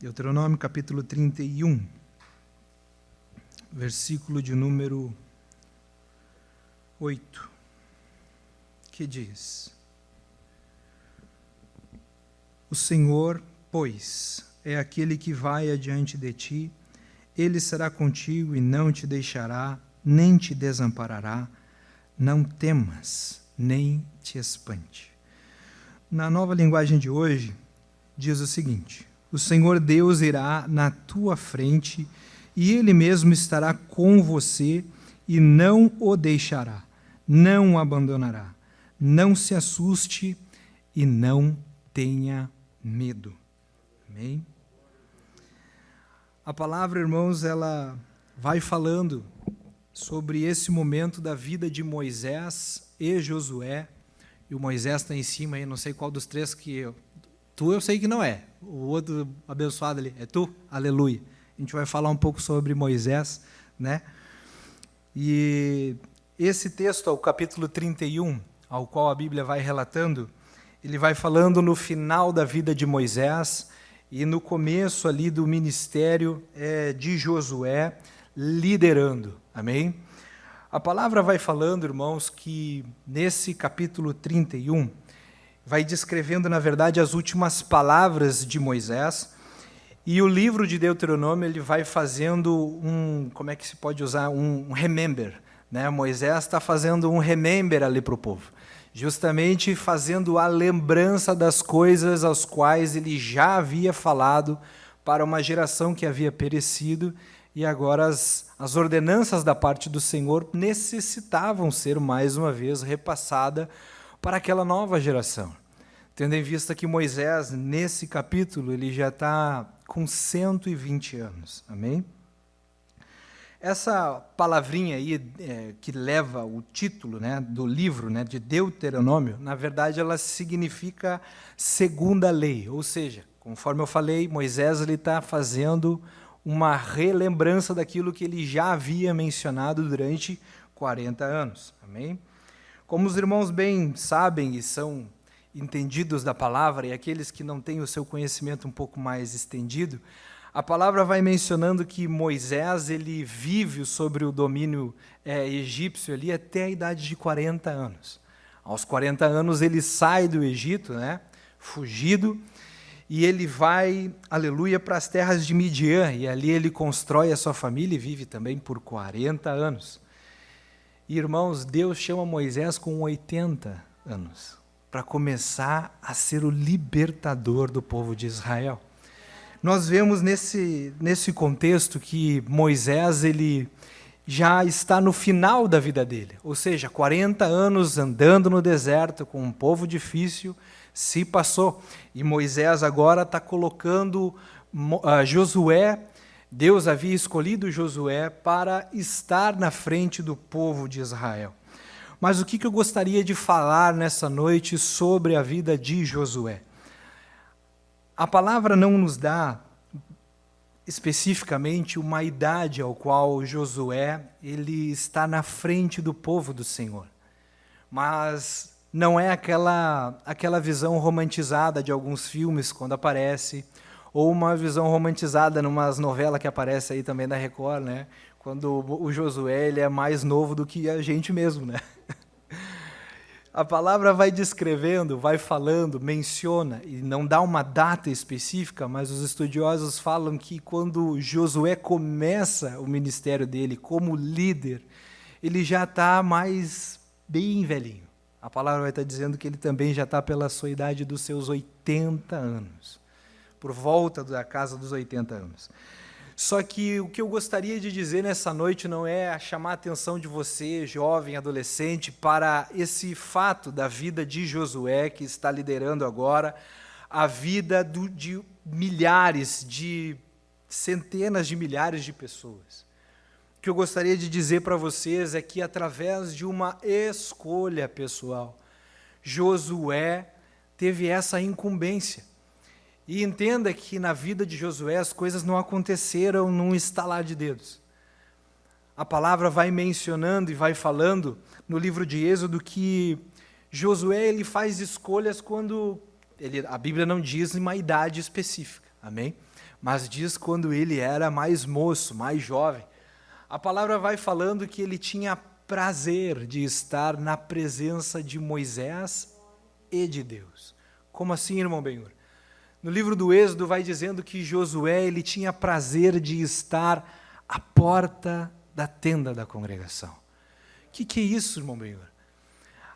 Deuteronômio capítulo 31, versículo de número 8, que diz: O Senhor, pois, é aquele que vai adiante de ti, ele será contigo e não te deixará, nem te desamparará, não temas, nem te espante. Na nova linguagem de hoje, diz o seguinte: o Senhor Deus irá na tua frente e Ele mesmo estará com você e não o deixará, não o abandonará. Não se assuste e não tenha medo. Amém? A palavra, irmãos, ela vai falando sobre esse momento da vida de Moisés e Josué. E o Moisés está em cima aí, não sei qual dos três que eu sei que não é. O outro abençoado ali, é tu? Aleluia. A gente vai falar um pouco sobre Moisés, né? E esse texto, o capítulo 31, ao qual a Bíblia vai relatando, ele vai falando no final da vida de Moisés e no começo ali do ministério de Josué, liderando. Amém? A palavra vai falando, irmãos, que nesse capítulo 31, vai descrevendo, na verdade, as últimas palavras de Moisés, e o livro de Deuteronômio ele vai fazendo como é que se pode usar, um remember, né? Moisés está fazendo um remember ali para o povo, justamente fazendo a lembrança das coisas às quais ele já havia falado para uma geração que havia perecido, e agora as ordenanças da parte do Senhor necessitavam ser mais uma vez repassadas para aquela nova geração. Tendo em vista que Moisés, nesse capítulo, ele já está com 120 anos. Amém? Essa palavrinha aí que leva o título, né, do livro, né, de Deuteronômio, na verdade ela significa segunda lei. Ou seja, conforme eu falei, Moisés está fazendo uma relembrança daquilo que ele já havia mencionado durante 40 anos. Amém? Como os irmãos bem sabem e são entendidos da palavra, e aqueles que não têm o seu conhecimento um pouco mais estendido, a palavra vai mencionando que Moisés ele vive sobre o domínio egípcio ali até a idade de 40 anos. Aos 40 anos ele sai do Egito, né, fugido, e ele vai, aleluia, para as terras de Midian, e ali ele constrói a sua família e vive também por 40 anos. E, irmãos, Deus chama Moisés com 80 anos, para começar a ser o libertador do povo de Israel. Nós vemos nesse contexto que Moisés ele já está no final da vida dele, ou seja, 40 anos andando no deserto com um povo difícil, se passou. E Moisés agora está colocando Josué. Deus havia escolhido Josué para estar na frente do povo de Israel. Mas o que eu gostaria de falar nessa noite sobre a vida de Josué? A palavra não nos dá especificamente uma idade ao qual Josué ele está na frente do povo do Senhor. Mas não é aquela visão romantizada de alguns filmes quando aparece, ou uma visão romantizada numas novelas que aparece aí também da Record, né? Quando o Josué ele é mais novo do que a gente mesmo, né? A palavra vai descrevendo, vai falando, menciona, e não dá uma data específica, mas os estudiosos falam que quando Josué começa o ministério dele como líder, ele já está mais bem velhinho. A palavra vai estar dizendo que ele também já está pela sua idade dos seus 80 anos, por volta da casa dos 80 anos. Só que o que eu gostaria de dizer nessa noite não é chamar a atenção de você, jovem, adolescente, para esse fato da vida de Josué, que está liderando agora a vida de milhares, de centenas de milhares de pessoas. O que eu gostaria de dizer para vocês é que, através de uma escolha pessoal, Josué teve essa incumbência. E entenda que na vida de Josué as coisas não aconteceram num estalar de dedos. A palavra vai mencionando e vai falando no livro de Êxodo que Josué ele faz escolhas quando a Bíblia não diz uma idade específica, amém? mas diz quando ele era mais moço, mais jovem. A palavra vai falando que ele tinha prazer de estar na presença de Moisés e de Deus. Como assim, irmão Benhur? No livro do Êxodo vai dizendo que Josué ele tinha prazer de estar à porta da tenda da congregação. O que é isso, irmão Benhur?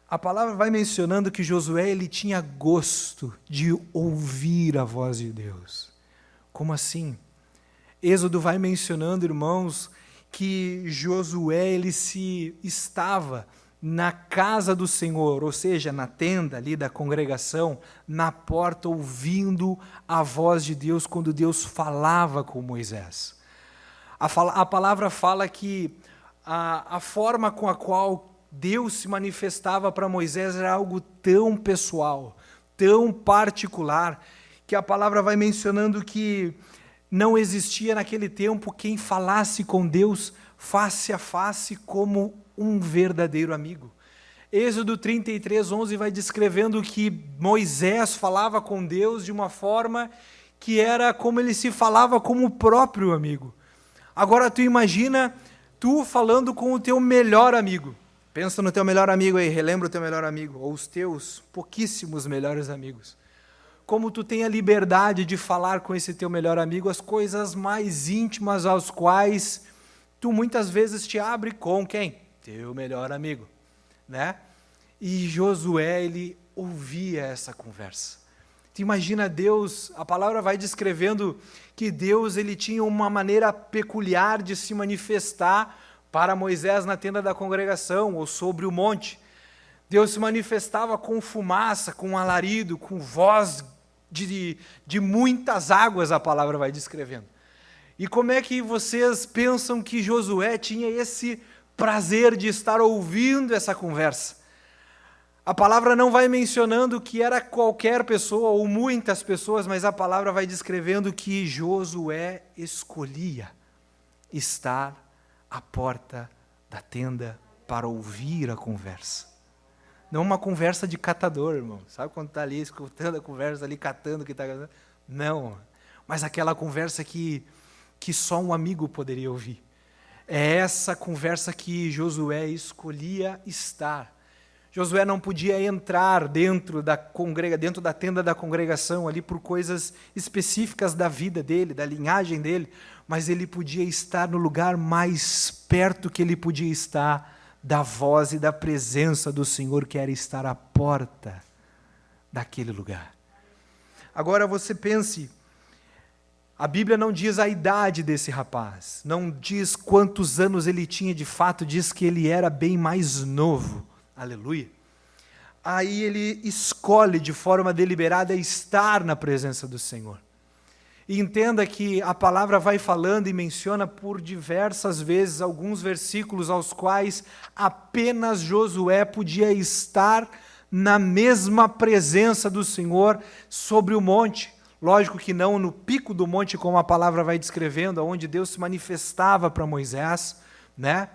A palavra vai mencionando que Josué ele tinha gosto de ouvir a voz de Deus. Como assim? Êxodo vai mencionando, irmãos, que Josué ele estava na casa do Senhor, ou seja, na tenda ali da congregação, na porta, ouvindo a voz de Deus quando Deus falava com Moisés. A palavra fala que a forma com a qual Deus se manifestava para Moisés era algo tão pessoal, tão particular, que a palavra vai mencionando que não existia naquele tempo quem falasse com Deus face a face como um verdadeiro amigo. Êxodo 33, 11 vai descrevendo que Moisés falava com Deus de uma forma que era como ele se falava como o próprio amigo. Agora tu imagina tu falando com o teu melhor amigo. Pensa no teu melhor amigo aí, relembra o teu melhor amigo, ou os teus pouquíssimos melhores amigos. Como tu tem a liberdade de falar com esse teu melhor amigo as coisas mais íntimas aos quais tu muitas vezes te abre com quem? Teu melhor amigo, né? E Josué, ele ouvia essa conversa. Tu imagina Deus, a palavra vai descrevendo que Deus ele tinha uma maneira peculiar de se manifestar para Moisés na tenda da congregação ou sobre o monte. Deus se manifestava com fumaça, com alarido, com voz de muitas águas, a palavra vai descrevendo. E como é que vocês pensam que Josué tinha esse prazer de estar ouvindo essa conversa? A palavra não vai mencionando que era qualquer pessoa ou muitas pessoas, mas a palavra vai descrevendo que Josué escolhia estar à porta da tenda para ouvir a conversa. Não uma conversa de catador, irmão. Sabe quando está ali escutando a conversa, ali catando o que está... Não, mas aquela conversa que só um amigo poderia ouvir. É essa conversa que Josué escolhia estar. Josué não podia entrar dentro da tenda da congregação ali por coisas específicas da vida dele, da linhagem dele, mas ele podia estar no lugar mais perto que ele podia estar da voz e da presença do Senhor, que era estar à porta daquele lugar. Agora você pense, a Bíblia não diz a idade desse rapaz, não diz quantos anos ele tinha de fato, diz que ele era bem mais novo. Aleluia. Aí ele escolhe de forma deliberada estar na presença do Senhor. E entenda que a palavra vai falando e menciona por diversas vezes alguns versículos aos quais apenas Josué podia estar na mesma presença do Senhor sobre o monte. Lógico que não no pico do monte, como a palavra vai descrevendo, onde Deus se manifestava para Moisés, né?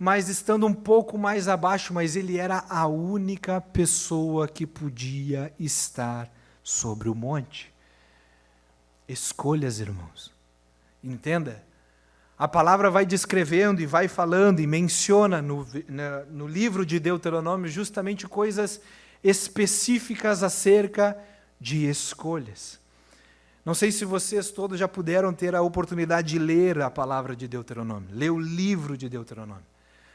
Mas estando um pouco mais abaixo, mas ele era a única pessoa que podia estar sobre o monte. Escolhas, irmãos. Entenda? A palavra vai descrevendo e vai falando e menciona no livro de Deuteronômio justamente coisas específicas acerca de escolhas. Não sei se vocês todos já puderam ter a oportunidade de ler a palavra de Deuteronômio, ler o livro de Deuteronômio.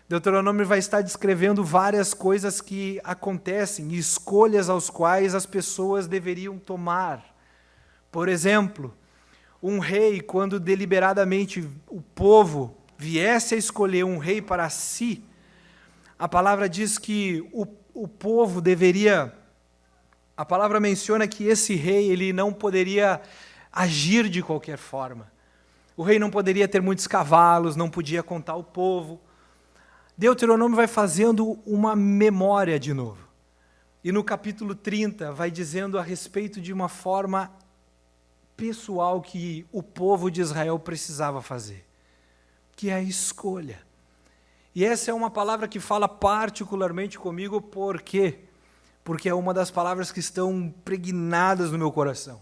Deuteronômio vai estar descrevendo várias coisas que acontecem, escolhas aos quais as pessoas deveriam tomar. Por exemplo, um rei, quando deliberadamente o povo viesse a escolher um rei para si, a palavra diz que o povo deveria... A palavra menciona que esse rei ele não poderia agir de qualquer forma. O rei não poderia ter muitos cavalos, não podia contar o povo. Deuteronômio vai fazendo uma memória de novo. E no capítulo 30 vai dizendo a respeito de uma forma pessoal que o povo de Israel precisava fazer, que é a escolha. E essa é uma palavra que fala particularmente comigo, por quê? Porque é uma das palavras que estão impregnadas no meu coração.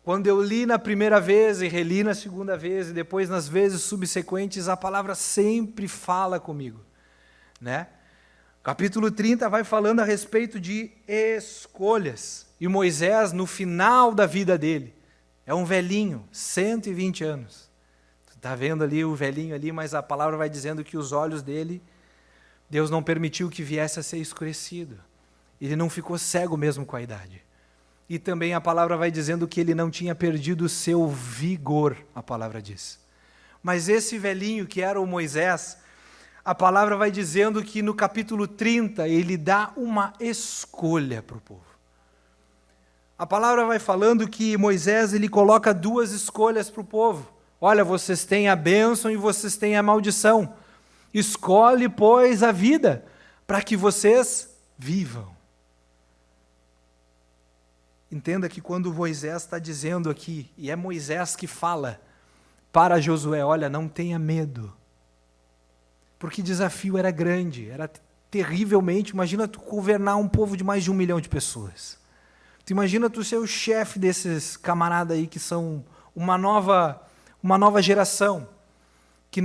Quando eu li na primeira vez e reli na segunda vez e depois nas vezes subsequentes, a palavra sempre fala comigo, né? Capítulo 30 vai falando a respeito de escolhas. E Moisés, no final da vida dele, é um velhinho, 120 anos. Tu está vendo ali o velhinho ali, mas a palavra vai dizendo que os olhos dele, Deus não permitiu que viesse a ser escurecido. Ele não ficou cego mesmo com a idade. E também a palavra vai dizendo que ele não tinha perdido o seu vigor, a palavra diz. Mas esse velhinho que era o Moisés, a palavra vai dizendo que no capítulo 30 ele dá uma escolha para o povo. A palavra vai falando que Moisés ele coloca duas escolhas para o povo. Olha, vocês têm a bênção e vocês têm a maldição. Escolhe, pois, a vida, para que vocês vivam. Entenda que quando Moisés está dizendo aqui, e é Moisés que fala para Josué, olha, não tenha medo. Porque desafio era grande, era terrivelmente, imagina tu governar um povo de mais de 1 milhão de pessoas. Tu imagina tu ser o chefe desses camaradas aí que são uma nova geração, que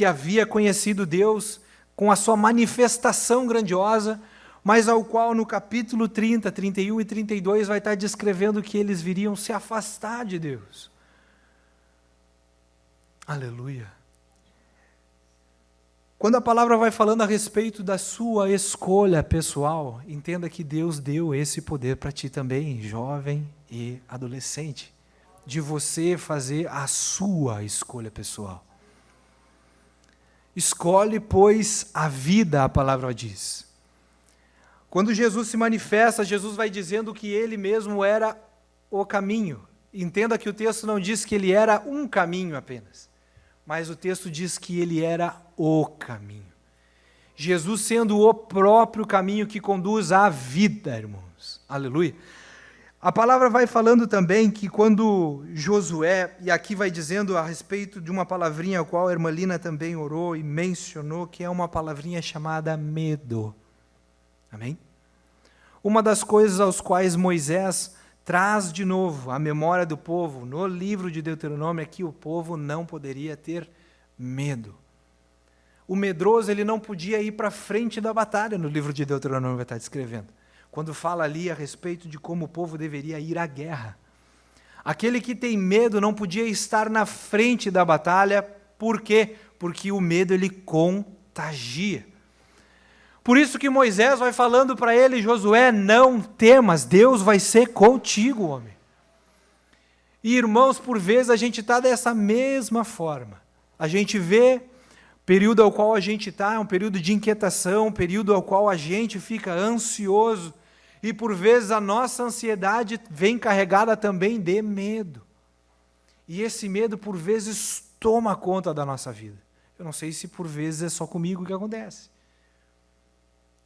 havia conhecido Deus com a sua manifestação grandiosa, mas ao qual no capítulo 30, 31 e 32 vai estar descrevendo que eles viriam se afastar de Deus. Aleluia. Quando a palavra vai falando a respeito da sua escolha pessoal, entenda que Deus deu esse poder para ti também, jovem e adolescente, de você fazer a sua escolha pessoal. Escolhe, pois, a vida, a palavra diz. Quando Jesus se manifesta, Jesus vai dizendo que ele mesmo era o caminho. Entenda que o texto não diz que ele era um caminho apenas, mas o texto diz que ele era o caminho. Jesus sendo o próprio caminho que conduz à vida, irmãos. Aleluia. A palavra vai falando também que quando Josué, e aqui vai dizendo a respeito de uma palavrinha a qual a irmã Lina também orou e mencionou, que é uma palavrinha chamada medo. Amém? Uma das coisas aos quais Moisés traz de novo a memória do povo no livro de Deuteronômio é que o povo não poderia ter medo. O medroso ele não podia ir para frente da batalha, no livro de Deuteronômio vai estar descrevendo, quando fala ali a respeito de como o povo deveria ir à guerra. Aquele que tem medo não podia estar na frente da batalha, por quê? Porque o medo ele contagia. Por isso que Moisés vai falando para ele, Josué, não temas, Deus vai ser contigo, homem. E irmãos, por vezes a gente está dessa mesma forma. A gente vê o período ao qual a gente está, é um período de inquietação, um período ao qual a gente fica ansioso. E por vezes a nossa ansiedade vem carregada também de medo. E esse medo por vezes toma conta da nossa vida. Eu não sei se por vezes é só comigo que acontece.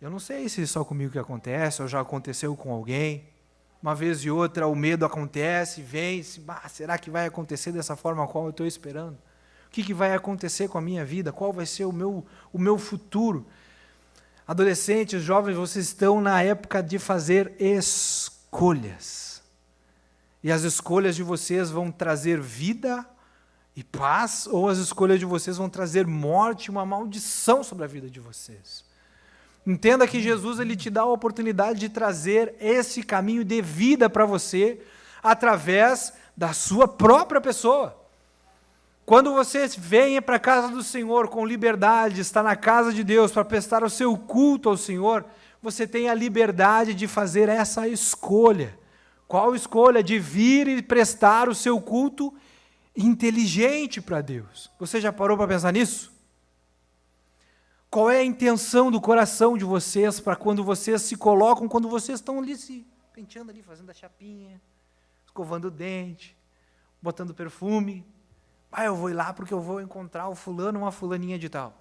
Eu não sei se é só comigo que acontece, ou já aconteceu com alguém. Uma vez e outra o medo acontece, vem, será que vai acontecer dessa forma a qual eu estou esperando? O que vai acontecer com a minha vida? Qual vai ser o meu futuro? Adolescentes, jovens, vocês estão na época de fazer escolhas. E as escolhas de vocês vão trazer vida e paz, ou as escolhas de vocês vão trazer morte e uma maldição sobre a vida de vocês. Entenda que Jesus ele te dá a oportunidade de trazer esse caminho de vida para você através da sua própria pessoa. Quando você venha para a casa do Senhor com liberdade, está na casa de Deus para prestar o seu culto ao Senhor, você tem a liberdade de fazer essa escolha. Qual escolha? De vir e prestar o seu culto inteligente para Deus. Você já parou para pensar nisso? Qual é a intenção do coração de vocês para quando vocês se colocam, quando vocês estão ali se penteando ali, fazendo a chapinha, escovando o dente, botando perfume. Eu vou ir lá porque eu vou encontrar o fulano, uma fulaninha de tal.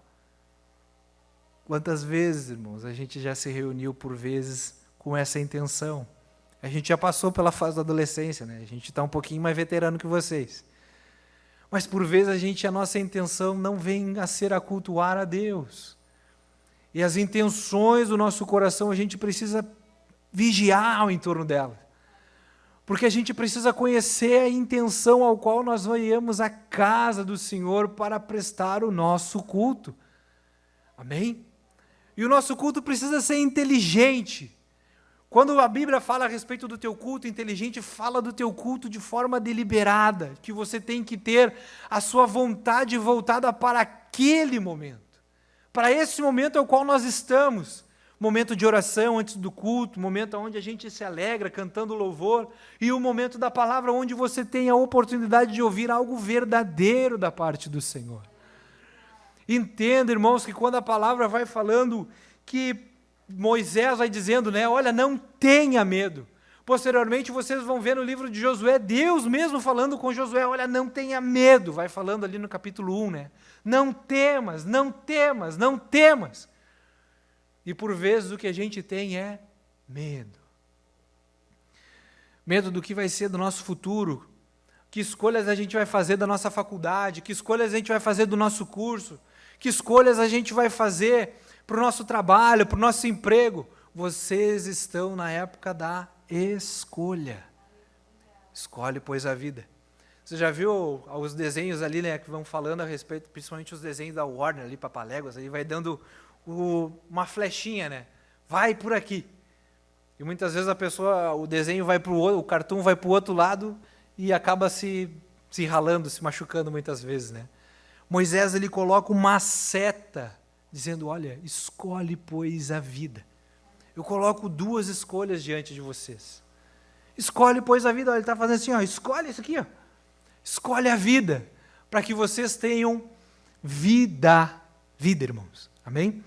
Quantas vezes, irmãos, a gente já se reuniu por vezes com essa intenção? A gente já passou pela fase da adolescência, né? A gente está um pouquinho mais veterano que vocês. Mas por vezes a nossa intenção não vem a ser a cultuar a Deus. E as intenções do nosso coração a gente precisa vigiar ao entorno dela. Porque a gente precisa conhecer a intenção ao qual nós viemos à casa do Senhor para prestar o nosso culto. Amém? E o nosso culto precisa ser inteligente. Quando a Bíblia fala a respeito do teu culto inteligente, fala do teu culto de forma deliberada, que você tem que ter a sua vontade voltada para aquele momento. Para esse momento ao qual nós estamos. Momento de oração antes do culto, momento onde a gente se alegra cantando louvor, e o momento da palavra onde você tem a oportunidade de ouvir algo verdadeiro da parte do Senhor. Entenda, irmãos, que quando a palavra vai falando que Moisés vai dizendo, né, olha, não tenha medo. Posteriormente vocês vão ver no livro de Josué, Deus mesmo falando com Josué, olha, não tenha medo, vai falando ali no capítulo 1, né? Não temas, não temas, não temas. E por vezes o que a gente tem é medo. Medo do que vai ser do nosso futuro, que escolhas a gente vai fazer da nossa faculdade, que escolhas a gente vai fazer do nosso curso, que escolhas a gente vai fazer para o nosso trabalho, para o nosso emprego. Vocês estão na época da escolha. Escolhe, pois, a vida. Você já viu os desenhos ali, né, que vão falando a respeito, principalmente os desenhos da Warner ali, Papaléguas, aí vai dando uma flechinha, né? Vai por aqui. E muitas vezes o desenho vai para o outro, o cartoon vai para o outro lado e acaba se ralando, se machucando muitas vezes, né? Moisés, ele coloca uma seta, dizendo, olha, escolhe, pois, a vida. Eu coloco duas escolhas diante de vocês. Escolhe, pois, a vida. Olha, ele está fazendo assim, ó, escolhe isso aqui, ó. Escolhe a vida, para que vocês tenham vida, irmãos. Amém?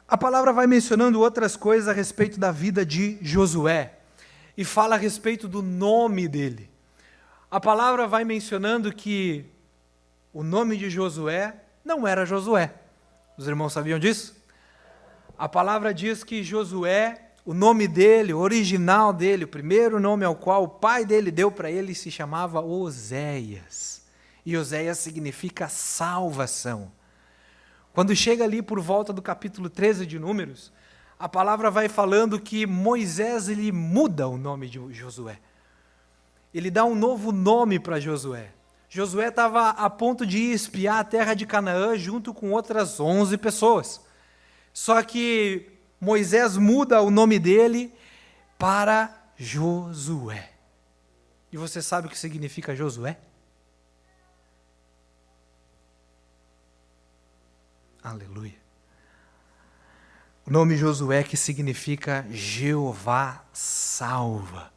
A palavra vai mencionando outras coisas a respeito da vida de Josué, e fala a respeito do nome dele. A palavra vai mencionando que o nome de Josué não era Josué. Os irmãos sabiam disso? A palavra diz que Josué, o nome dele, o original dele, o primeiro nome ao qual o pai dele deu para ele, se chamava Oséias. E Oséias significa salvação. Quando chega ali por volta do capítulo 13 de Números, a palavra vai falando que Moisés, ele muda o nome de Josué. Ele dá um novo nome para Josué. Josué estava a ponto de ir espiar a terra de Canaã junto com outras 11 pessoas. Só que Moisés muda o nome dele para Josué. E você sabe o que significa Josué? Aleluia. O nome Josué que significa Jeová salva.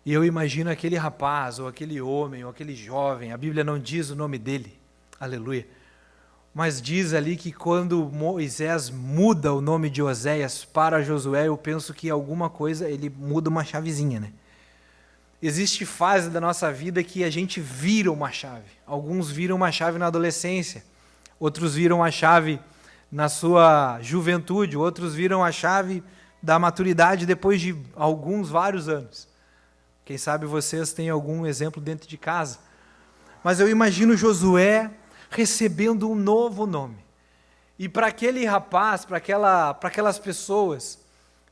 E eu imagino aquele rapaz, ou aquele homem, ou aquele jovem, a Bíblia não diz o nome dele, aleluia, mas diz ali que quando Moisés muda o nome de Oséias para Josué, eu penso que alguma coisa, ele muda uma chavezinha, né? Existe fase da nossa vida que a gente vira uma chave. Alguns viram uma chave na adolescência, outros viram a chave na sua juventude, outros viram a chave da maturidade depois de vários anos. Quem sabe vocês têm algum exemplo dentro de casa. Mas eu imagino Josué recebendo um novo nome. E para aquele rapaz, para aquelas pessoas,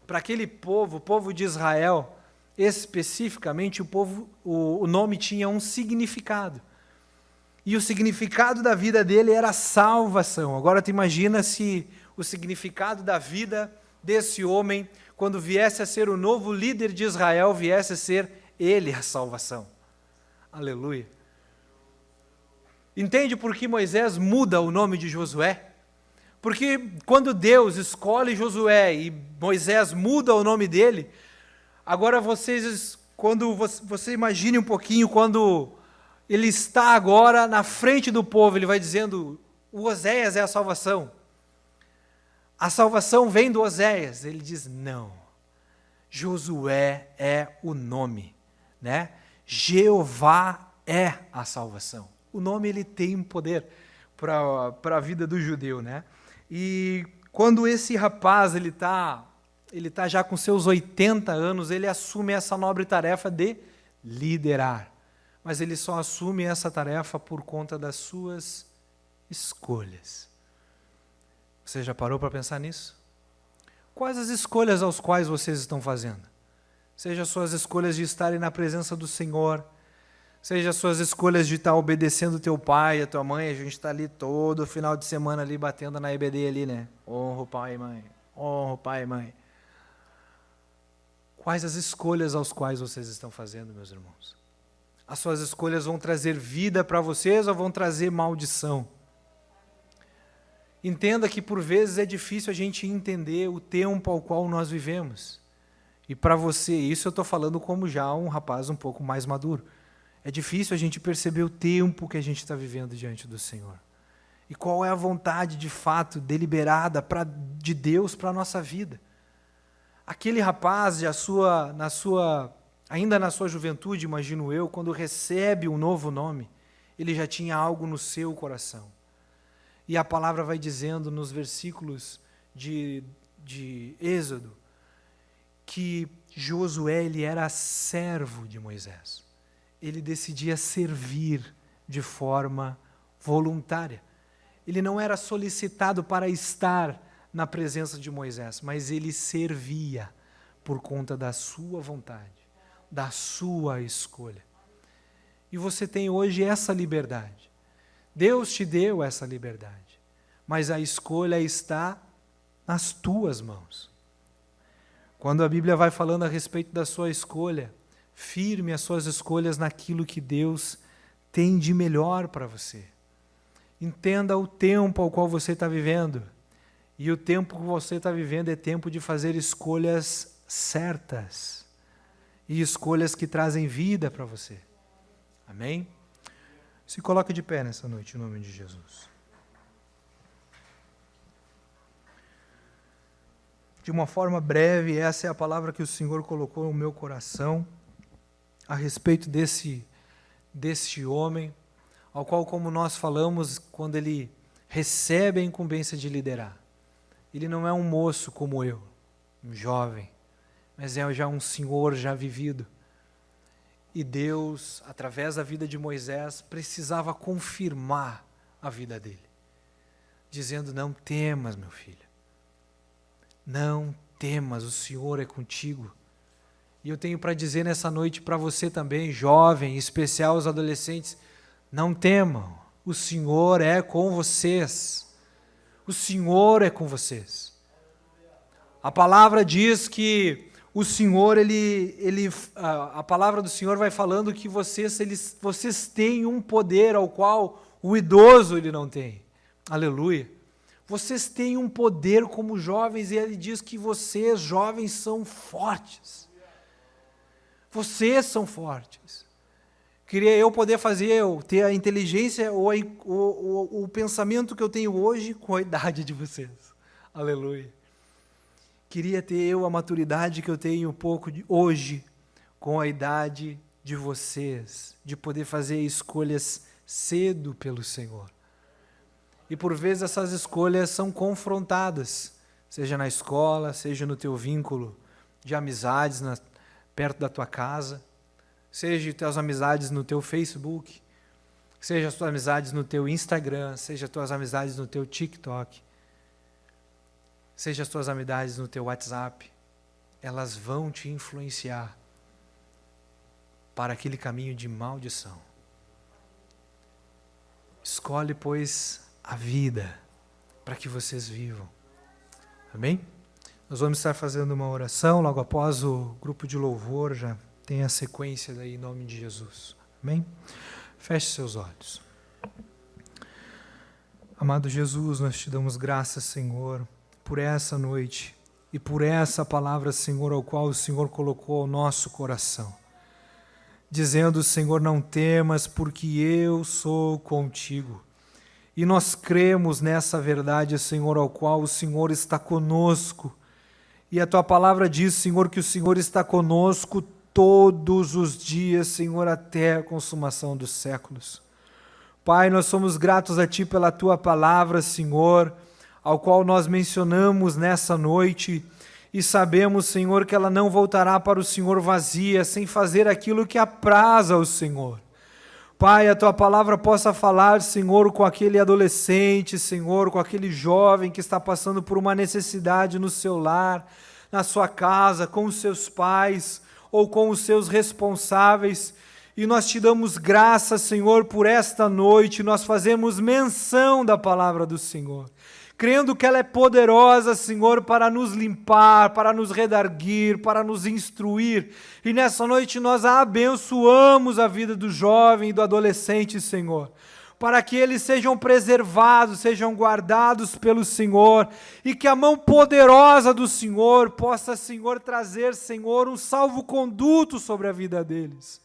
para aquele povo, o povo de Israel, especificamente o nome tinha um significado. E o significado da vida dele era salvação. Agora tu imagina se o significado da vida desse homem, quando viesse a ser o novo líder de Israel, viesse a ser ele a salvação. Aleluia. Entende por que Moisés muda o nome de Josué? Porque quando Deus escolhe Josué e Moisés muda o nome dele, agora quando você imagine um pouquinho, quando ele está agora na frente do povo, ele vai dizendo, o Oséias é a salvação. A salvação vem do Oséias. Ele diz, não, Josué é o nome, né? Jeová é a salvação. O nome, ele tem poder para a vida do judeu, né? E quando esse rapaz, ele tá já com seus 80 anos, ele assume essa nobre tarefa de liderar. Mas ele só assume essa tarefa por conta das suas escolhas. Você já parou para pensar nisso? Quais as escolhas aos quais vocês estão fazendo? seja as suas escolhas de estarem na presença do Senhor, seja as suas escolhas de estar obedecendo teu pai, a tua mãe. A gente está ali todo final de semana ali batendo na EBD ali, né? Honra o pai e mãe, honra o pai e mãe. Quais as escolhas aos quais vocês estão fazendo, meus irmãos? As suas escolhas vão trazer vida para vocês ou vão trazer maldição? Entenda que por vezes é difícil a gente entender o tempo ao qual nós vivemos. E para você, isso eu estou falando como já um rapaz um pouco mais maduro. É difícil a gente perceber o tempo que a gente está vivendo diante do Senhor. E qual é a vontade de fato deliberada de Deus para a nossa vida. Aquele rapaz, ainda na sua juventude, imagino eu, quando recebe um novo nome, ele já tinha algo no seu coração. E a palavra vai dizendo nos versículos de Êxodo que Josué ele era servo de Moisés. Ele decidia servir de forma voluntária. Ele não era solicitado para estar na presença de Moisés, mas ele servia por conta da sua vontade, da sua escolha. E você tem hoje essa liberdade. Deus te deu essa liberdade, mas a escolha está nas tuas mãos. Quando a Bíblia vai falando a respeito da sua escolha, firme as suas escolhas naquilo que Deus tem de melhor para você. Entenda o tempo ao qual você está vivendo. E o tempo que você está vivendo é tempo de fazer escolhas certas. E escolhas que trazem vida para você. Amém? Se coloque de pé nessa noite, em nome de Jesus. De uma forma breve, essa é a palavra que o Senhor colocou no meu coração a respeito desse homem, ao qual, como nós falamos, quando ele recebe a incumbência de liderar, ele não é um moço como eu, um jovem, mas é já um senhor já vivido. E Deus, através da vida de Moisés, precisava confirmar a vida dele, dizendo: não temas, meu filho, não temas, o Senhor é contigo. E eu tenho para dizer nessa noite para você também, jovem, em especial os adolescentes: não temam, o Senhor é com vocês. O Senhor é com vocês. A palavra diz que o Senhor, a palavra do Senhor vai falando que vocês têm um poder ao qual o idoso ele não tem. Aleluia. Vocês têm um poder como jovens, e ele diz que vocês, jovens, são fortes. Vocês são fortes. Queria eu poder ter a inteligência ou o pensamento que eu tenho hoje com a idade de vocês. Aleluia. Queria ter eu a maturidade que eu tenho um pouco hoje com a idade de vocês, de poder fazer escolhas cedo pelo Senhor. E por vezes essas escolhas são confrontadas, seja na escola, seja no teu vínculo de amizades perto da tua casa, seja as tuas amizades no teu Facebook, seja as tuas amizades no teu Instagram, seja as tuas amizades no teu TikTok, seja as tuas amizades no teu WhatsApp, elas vão te influenciar para aquele caminho de maldição. Escolhe, pois, a vida para que vocês vivam. Amém? Nós vamos estar fazendo uma oração, logo após o grupo de louvor, já tem a sequência daí em nome de Jesus. Amém? Feche seus olhos. Amado Jesus, nós te damos graças, Senhor, por essa noite e por essa palavra, Senhor, ao qual o Senhor colocou ao nosso coração. Dizendo, Senhor, não temas, porque eu sou contigo. E nós cremos nessa verdade, Senhor, ao qual o Senhor está conosco. E a tua palavra diz, Senhor, que o Senhor está conosco todos os dias, Senhor, até a consumação dos séculos. Pai, nós somos gratos a Ti pela Tua palavra, Senhor, ao qual nós mencionamos nessa noite, e sabemos, Senhor, que ela não voltará para o Senhor vazia, sem fazer aquilo que apraz ao Senhor. Pai, a Tua palavra possa falar, Senhor, com aquele adolescente, Senhor, com aquele jovem que está passando por uma necessidade no seu lar, na sua casa, com os seus pais, ou com os seus responsáveis. E nós te damos graça, Senhor, por esta noite. Nós fazemos menção da palavra do Senhor, crendo que ela é poderosa, Senhor, para nos limpar, para nos redarguir, para nos instruir. E nessa noite nós abençoamos a vida do jovem e do adolescente, Senhor, para que eles sejam preservados, sejam guardados pelo Senhor, e que a mão poderosa do Senhor possa, Senhor, trazer, Senhor, um salvo-conduto sobre a vida deles.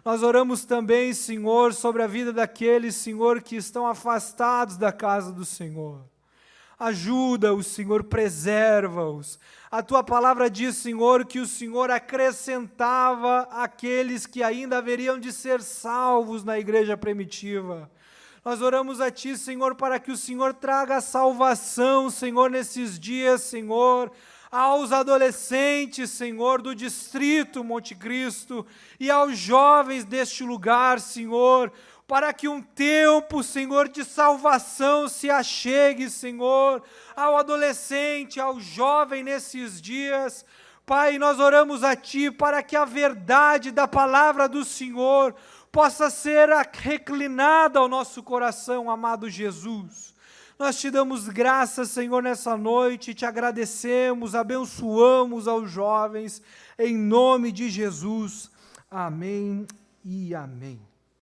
Nós oramos também, Senhor, sobre a vida daqueles, Senhor, que estão afastados da casa do Senhor. Ajuda-os, Senhor, preserva-os. A Tua palavra diz, Senhor, que o Senhor acrescentava aqueles que ainda haveriam de ser salvos na igreja primitiva. Nós oramos a Ti, Senhor, para que o Senhor traga salvação, Senhor, nesses dias, Senhor, aos adolescentes, Senhor, do distrito Monte Cristo e aos jovens deste lugar, Senhor, para que um tempo, Senhor, de salvação se achegue, Senhor, ao adolescente, ao jovem nesses dias. Pai, nós oramos a Ti para que a verdade da palavra do Senhor possa ser reclinada ao nosso coração, amado Jesus. Nós te damos graças, Senhor, nessa noite, te agradecemos, abençoamos aos jovens, em nome de Jesus. Amém e amém.